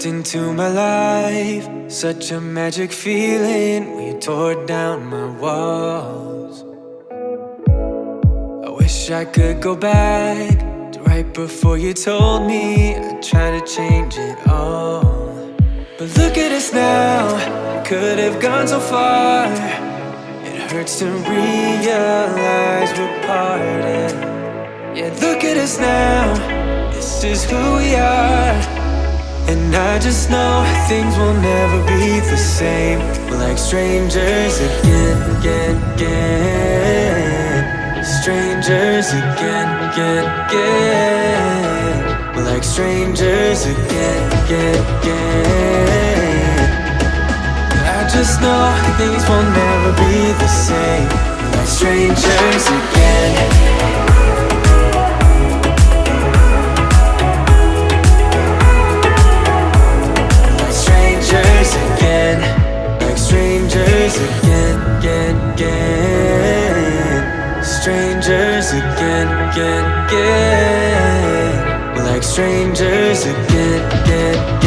stepped into my life, such a magic feeling when you tore down my walls. I wish I could go back to right before you told me I'd try to change it all. But look at us now, could have gone so far. It hurts to realize we're parted. Yeah, look at us now, this is who we are. And I just know things will never be the same. We're like strangers again, again, again. Strangers again, again, again. We're like strangers again, again, again. I just know things will never be the same. We're like strangers again. Like strangers again, again, again. Strangers again, again, again. We're like strangers again, again.